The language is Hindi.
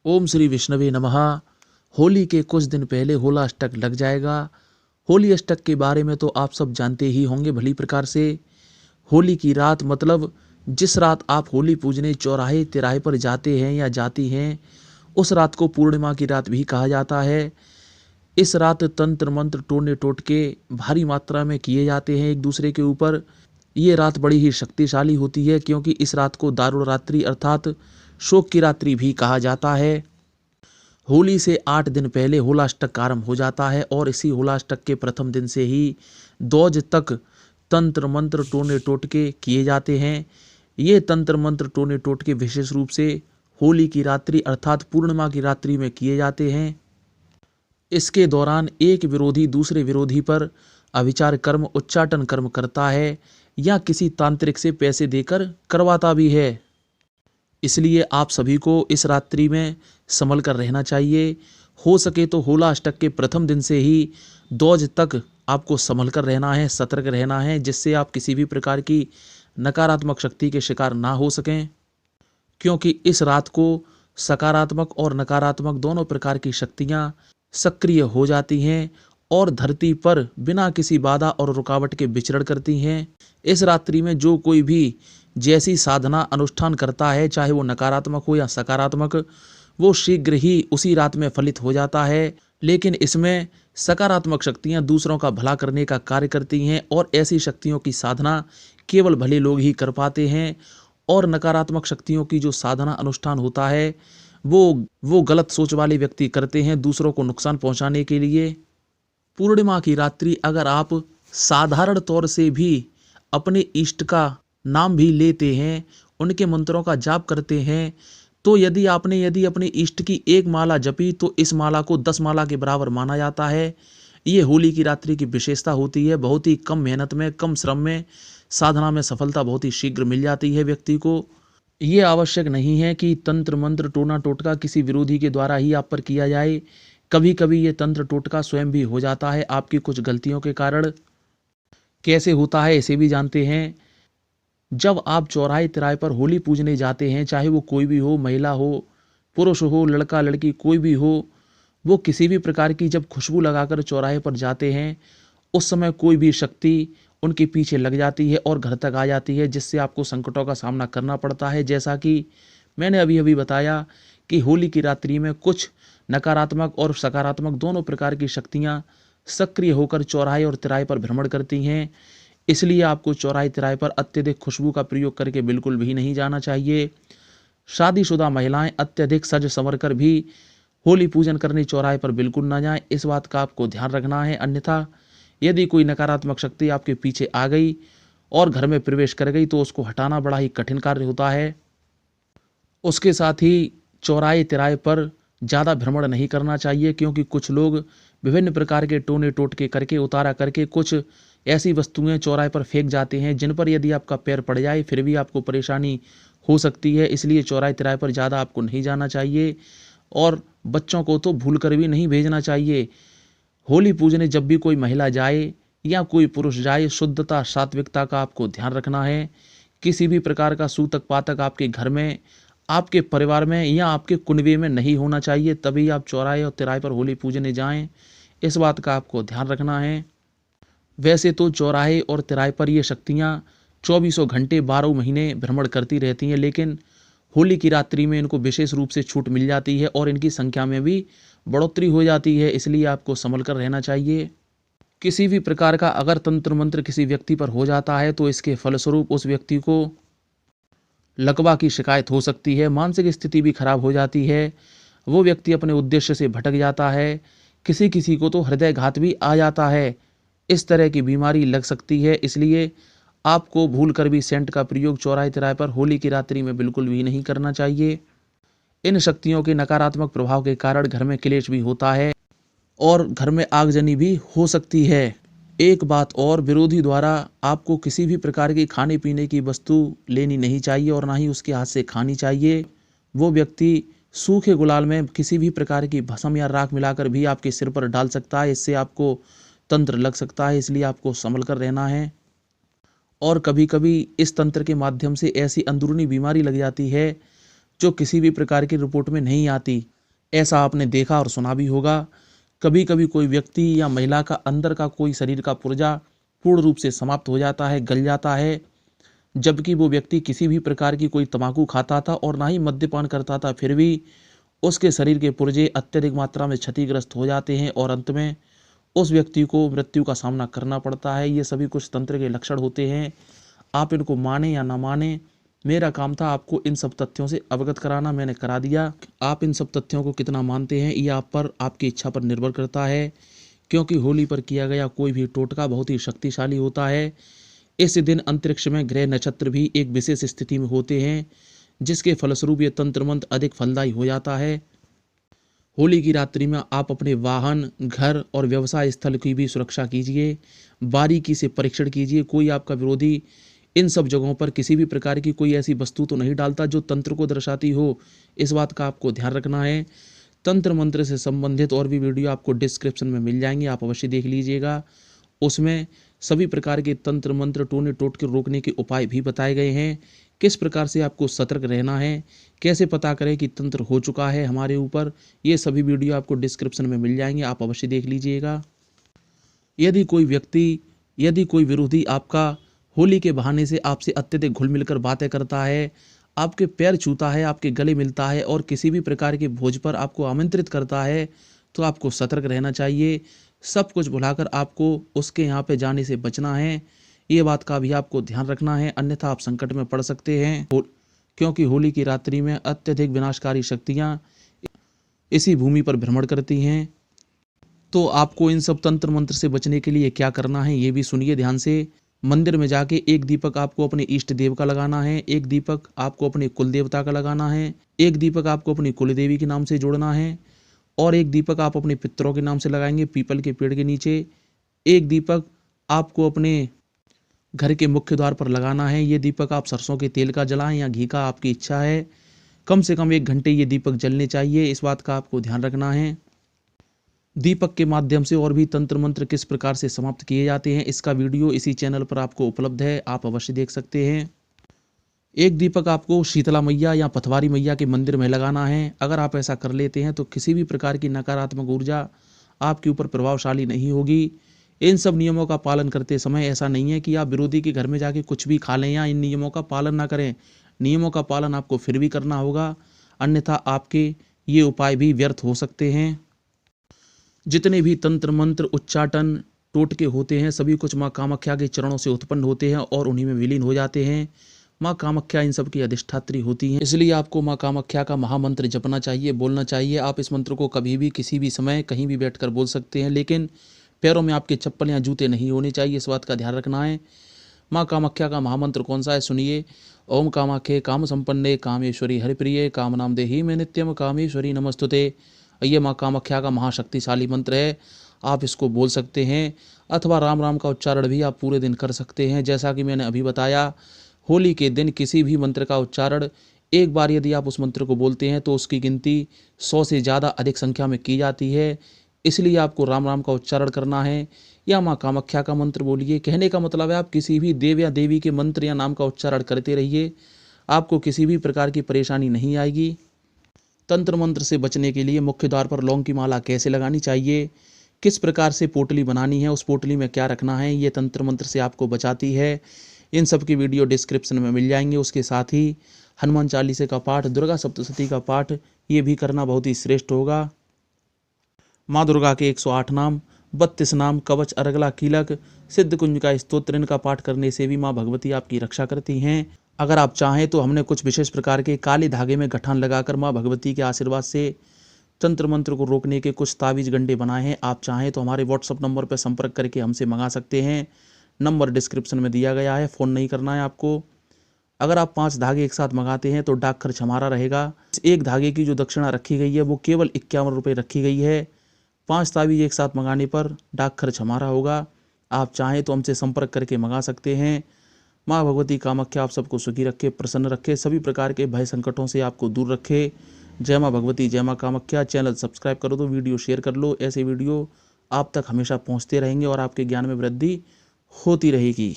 ओम श्री विष्णवे नमः। होली के कुछ दिन पहले होला अष्टक लग जाएगा। होली अष्टक के बारे में तो आप सब जानते ही होंगे भली प्रकार से। होली की रात मतलब जिस रात आप होली पूजने चौराहे तिराहे पर जाते हैं या जाती हैं, उस रात को पूर्णिमा की रात भी कहा जाता है। इस रात तंत्र मंत्र टोने टोटके भारी मात्रा में किए जाते हैं एक दूसरे के ऊपर। ये रात बड़ी ही शक्तिशाली होती है क्योंकि इस रात को दारुण रात्रि अर्थात शोक की रात्रि भी कहा जाता है। होली से 8 दिन पहले होलाष्टक आरंभ हो जाता है और इसी होलाष्टक के प्रथम दिन से ही दौज तक तंत्र मंत्र टोने टोटके किए जाते हैं। ये तंत्र मंत्र टोने टोटके विशेष रूप से होली की रात्रि अर्थात पूर्णिमा की रात्रि में किए जाते हैं। इसके दौरान एक विरोधी दूसरे विरोधी पर अविचार कर्म उच्चाटन कर्म करता है या किसी तांत्रिक से पैसे देकर करवाता भी है। इसलिए आप सभी को इस रात्रि में संभल कर रहना चाहिए। हो सके तो होला अष्टक के प्रथम दिन से ही दौज तक आपको संभल कर रहना है, सतर्क रहना है, जिससे आप किसी भी प्रकार की नकारात्मक शक्ति के शिकार ना हो सकें। क्योंकि इस रात को सकारात्मक और नकारात्मक दोनों प्रकार की शक्तियाँ सक्रिय हो जाती हैं और धरती पर बिना किसी बाधा और रुकावट के विचरण करती हैं। इस रात्रि में जो कोई भी जैसी साधना अनुष्ठान करता है, चाहे वो नकारात्मक हो या सकारात्मक, वो शीघ्र ही उसी रात में फलित हो जाता है। लेकिन इसमें सकारात्मक शक्तियाँ दूसरों का भला करने का कार्य करती हैं और ऐसी शक्तियों की साधना केवल भले लोग ही कर पाते हैं। और नकारात्मक शक्तियों की जो साधना अनुष्ठान होता है वो गलत सोच वाले व्यक्ति करते हैं दूसरों को नुकसान पहुंचाने के लिए। पूर्णिमा की रात्रि अगर आप साधारण तौर से भी अपने इष्ट का नाम भी लेते हैं, उनके मंत्रों का जाप करते हैं, तो यदि अपने इष्ट की एक माला जपी तो इस माला को 10 माला के बराबर माना जाता है। ये होली की रात्रि की विशेषता होती है। बहुत ही कम मेहनत में, कम श्रम में साधना में सफलता बहुत ही शीघ्र मिल जाती है व्यक्ति को। ये आवश्यक नहीं है कि तंत्र मंत्र टोना टोटका किसी विरोधी के द्वारा ही आप पर किया जाए। कभी कभी ये तंत्र टोटका स्वयं भी हो जाता है आपकी कुछ गलतियों के कारण। कैसे होता है इसे भी जानते हैं। जब आप चौराहे तिराहे पर होली पूजने जाते हैं, चाहे वो कोई भी हो, महिला हो, पुरुष हो, लड़का लड़की कोई भी हो, वो किसी भी प्रकार की जब खुशबू लगाकर चौराहे पर जाते हैं, उस समय कोई भी शक्ति उनके पीछे लग जाती है और घर तक आ जाती है, जिससे आपको संकटों का सामना करना पड़ता है। जैसा कि मैंने अभी बताया कि होली की रात्रि में कुछ नकारात्मक और सकारात्मक दोनों प्रकार की शक्तियाँ सक्रिय होकर चौराहे और तिराहे पर भ्रमण करती हैं। इसलिए आपको चौराहे तिराहे पर अत्यधिक खुशबू का प्रयोग करके बिल्कुल भी नहीं जाना चाहिए। शादीशुदा महिलाएं अत्यधिक सज संवर कर भी होली पूजन करने चौराहे पर बिल्कुल ना जाएं। इस बात का आपको ध्यान रखना है। अन्यथा यदि कोई नकारात्मक शक्ति आपके पीछे आ गई और घर में प्रवेश कर गई तो उसको हटाना बड़ा ही कठिन कार्य होता है। उसके साथ ही चौराहे तिराहे पर ज़्यादा भ्रमण नहीं करना चाहिए, क्योंकि कुछ लोग विभिन्न प्रकार के टोने टोटके करके उतारा करके कुछ ऐसी वस्तुएं चौराहे पर फेंक जाते हैं जिन पर यदि आपका पैर पड़ जाए फिर भी आपको परेशानी हो सकती है। इसलिए चौराहे तिराहे पर ज़्यादा आपको नहीं जाना चाहिए और बच्चों को तो भूल कर भी नहीं भेजना चाहिए। होली पूजने जब भी कोई महिला जाए या कोई पुरुष जाए, शुद्धता सात्विकता का आपको ध्यान रखना है। किसी भी प्रकार का सूतक पातक आपके घर में, आपके परिवार में या आपके कुनबे में नहीं होना चाहिए, तभी आप चौराहे और तिराहे पर होली पूजने जाएं। इस बात का आपको ध्यान रखना है। वैसे तो चौराहे और तिराहे पर ये शक्तियाँ 24 घंटे 12 महीने भ्रमण करती रहती हैं, लेकिन होली की रात्रि में इनको विशेष रूप से छूट मिल जाती है और इनकी संख्या में भी बढ़ोतरी हो जाती है। इसलिए आपको संभल कर रहना चाहिए। किसी भी प्रकार का अगर तंत्र मंत्र किसी व्यक्ति पर हो जाता है तो इसके फलस्वरूप उस व्यक्ति को लकवा की शिकायत हो सकती है, मानसिक स्थिति भी खराब हो जाती है, वो व्यक्ति अपने उद्देश्य से भटक जाता है, किसी किसी को तो हृदयघात भी आ जाता है। इस तरह की बीमारी लग सकती है। इसलिए आपको भूल कर भी सेंट का प्रयोग चौराहे तिराहे पर होली की रात्रि में बिल्कुल भी नहीं करना चाहिए। इन शक्तियों के नकारात्मक प्रभाव के कारण घर में क्लेश भी होता है और घर में आगजनी भी हो सकती है। एक बात और, विरोधी द्वारा आपको किसी भी प्रकार की खाने पीने की वस्तु लेनी नहीं चाहिए और ना ही उसके हाथ से खानी चाहिए। वो व्यक्ति सूखे गुलाल में किसी भी प्रकार की भस्म या राख मिलाकर भी आपके सिर पर डाल सकता है। इससे आपको तंत्र लग सकता है। इसलिए आपको संभल कर रहना है। और कभी कभी इस तंत्र के माध्यम से ऐसी अंदरूनी बीमारी लग जाती है जो किसी भी प्रकार की रिपोर्ट में नहीं आती। ऐसा आपने देखा और सुना भी होगा। कभी कभी कोई व्यक्ति या महिला का अंदर का कोई शरीर का पुर्जा पूर्ण रूप से समाप्त हो जाता है, गल जाता है, जबकि वो व्यक्ति किसी भी प्रकार की कोई तंबाकू खाता था और ना ही मद्यपान करता था, फिर भी उसके शरीर के पुर्जे अत्यधिक मात्रा में क्षतिग्रस्त हो जाते हैं और अंत में उस व्यक्ति को मृत्यु का सामना करना पड़ता है। ये सभी कुछ तंत्र के लक्षण होते हैं। आप इनको माने या ना माने, मेरा काम था आपको इन सब तथ्यों से अवगत कराना, मैंने करा दिया। आप इन सब तथ्यों को कितना मानते हैं ये आप पर, आपकी इच्छा पर निर्भर करता है, क्योंकि होली पर किया गया कोई भी टोटका बहुत ही शक्तिशाली होता है। इस दिन अंतरिक्ष में ग्रह नक्षत्र भी एक विशेष स्थिति में होते हैं, जिसके फलस्वरूप ये तंत्र मंत्र अधिक फलदायी हो जाता है। होली की रात्रि में आप अपने वाहन, घर और व्यवसाय स्थल की भी सुरक्षा कीजिए, बारीकी से परीक्षण कीजिए। कोई आपका विरोधी इन सब जगहों पर किसी भी प्रकार की कोई ऐसी वस्तु तो नहीं डालता जो तंत्र को दर्शाती हो, इस बात का आपको ध्यान रखना है। तंत्र मंत्र से संबंधित और भी वीडियो आपको डिस्क्रिप्शन में मिल जाएंगे, आप अवश्य देख लीजिएगा। उसमें सभी प्रकार के तंत्र मंत्र, टोने टोटके रोकने के उपाय भी बताए गए हैं। किस प्रकार से आपको सतर्क रहना है, कैसे पता करें कि तंत्र हो चुका है हमारे ऊपर, ये सभी वीडियो आपको डिस्क्रिप्शन में मिल जाएंगे, आप अवश्य देख लीजिएगा। यदि कोई व्यक्ति, यदि कोई विरोधी आपका होली के बहाने से आपसे अत्यधिक घुल मिलकर बातें करता है, आपके पैर छूता है, आपके गले मिलता है और किसी भी प्रकार के भोज पर आपको आमंत्रित करता है, तो आपको सतर्क रहना चाहिए। सब कुछ भुलाकर आपको उसके यहाँ पे जाने से बचना है, ये बात का भी आपको ध्यान रखना है, अन्यथा आप संकट में पड़ सकते हैं। क्योंकि होली की रात्रि में अत्यधिक विनाशकारी शक्तियाँ इसी भूमि पर भ्रमण करती हैं। तो आपको इन सब तंत्र मंत्र से बचने के लिए क्या करना है ये भी सुनिए ध्यान से। मंदिर में जाके एक दीपक आपको अपने इष्ट देव का लगाना है, एक दीपक आपको अपने कुल देवता का लगाना है, एक दीपक आपको अपनी कुल देवी के नाम से जोड़ना है और एक दीपक आप अपने पितरों के नाम से लगाएंगे पीपल के पेड़ के नीचे। एक दीपक आपको अपने घर के मुख्य द्वार पर लगाना है। ये दीपक आप सरसों के तेल का जलाएं या घी का, आपकी इच्छा है। कम से कम 1 घंटे ये दीपक जलने चाहिए, इस बात का आपको ध्यान रखना है। दीपक के माध्यम से और भी तंत्र मंत्र किस प्रकार से समाप्त किए जाते हैं, इसका वीडियो इसी चैनल पर आपको उपलब्ध है, आप अवश्य देख सकते हैं। एक दीपक आपको शीतला मैया या पथवारी मैया के मंदिर में लगाना है। अगर आप ऐसा कर लेते हैं तो किसी भी प्रकार की नकारात्मक ऊर्जा आपके ऊपर प्रभावशाली नहीं होगी। इन सब नियमों का पालन करते समय ऐसा नहीं है कि आप विरोधी के घर में जाके कुछ भी खा लें या इन नियमों का पालन ना करें। नियमों का पालन आपको फिर भी करना होगा, अन्यथा आपके ये उपाय भी व्यर्थ हो सकते हैं। जितने भी तंत्र मंत्र, उच्चाटन, टोटके होते हैं, सभी कुछ माँ कामाख्या के चरणों से उत्पन्न होते हैं और उन्हीं में विलीन हो जाते हैं। माँ कामाख्या इन सब की अधिष्ठात्री होती हैं, इसलिए आपको माँ कामाख्या का महामंत्र जपना चाहिए, बोलना चाहिए। आप इस मंत्र को कभी भी, किसी भी समय, कहीं भी बैठकर बोल सकते हैं, लेकिन पैरों में आपके चप्पल या जूते नहीं होने चाहिए, इस बात का ध्यान रखना है। माँ कामाख्या का महामंत्र कौन सा है सुनिए। ओम कामाख्ये काम संपन्ने कामेश्वरी हरिप्रिये काम नाम देहि में नित्यम कामेश्वरी नमस्तुते। ये माँ कामाख्या का महाशक्तिशाली मंत्र है, आप इसको बोल सकते हैं। अथवा राम राम का उच्चारण भी आप पूरे दिन कर सकते हैं। जैसा कि मैंने अभी बताया, होली के दिन किसी भी मंत्र का उच्चारण एक बार यदि आप उस मंत्र को बोलते हैं तो उसकी गिनती 100 से ज़्यादा अधिक संख्या में की जाती है। इसलिए आपको राम राम का उच्चारण करना है या माँ कामाख्या का मंत्र बोलिए। कहने का मतलब है आप किसी भी देव या देवी के मंत्र या नाम का उच्चारण करते रहिए, आपको किसी भी प्रकार की परेशानी नहीं आएगी। तंत्र मंत्र से बचने के लिए मुख्य द्वार पर लौंग की माला कैसे लगानी चाहिए, किस प्रकार से पोटली बनानी है, उस पोटली में क्या रखना है, ये तंत्र मंत्र से आपको बचाती है। इन सब की वीडियो डिस्क्रिप्शन में मिल जाएंगे। उसके साथ ही हनुमान चालीसे का पाठ, दुर्गा सप्तशती का पाठ, ये भी करना बहुत ही श्रेष्ठ होगा। माँ दुर्गा के 108 नाम, 32 नाम, कवच, अर्गला, कीलक, सिद्ध कुंज का स्तोत्र, इनका पाठ करने से भी माँ भगवती आपकी रक्षा करती हैं। अगर आप चाहें तो हमने कुछ विशेष प्रकार के काले धागे में गठान लगाकर माँ भगवती के आशीर्वाद से तंत्र मंत्र को रोकने के कुछ तावीज गंडे बनाए हैं। आप चाहें तो हमारे व्हाट्सअप नंबर पर संपर्क करके हमसे मंगा सकते हैं, नंबर डिस्क्रिप्शन में दिया गया है, फ़ोन नहीं करना है आपको। अगर आप 5 धागे एक साथ मंगाते हैं तो डाक खर्च हमारा रहेगा। एक धागे की जो दक्षिणा रखी गई है वो केवल 51 रुपये रखी गई है। 5 तावीज एक साथ मंगाने पर डाक खर्च हमारा होगा। आप चाहें तो हमसे संपर्क करके मंगा सकते हैं। माँ भगवती कामाख्या आप सबको सुखी रखे, प्रसन्न रखे, सभी प्रकार के भय संकटों से आपको दूर रखे। जय माँ भगवती, जय माँ कामाख्या। चैनल सब्सक्राइब करो तो वीडियो शेयर कर लो, ऐसे वीडियो आप तक हमेशा पहुँचते रहेंगे और आपके ज्ञान में वृद्धि होती रहेगी।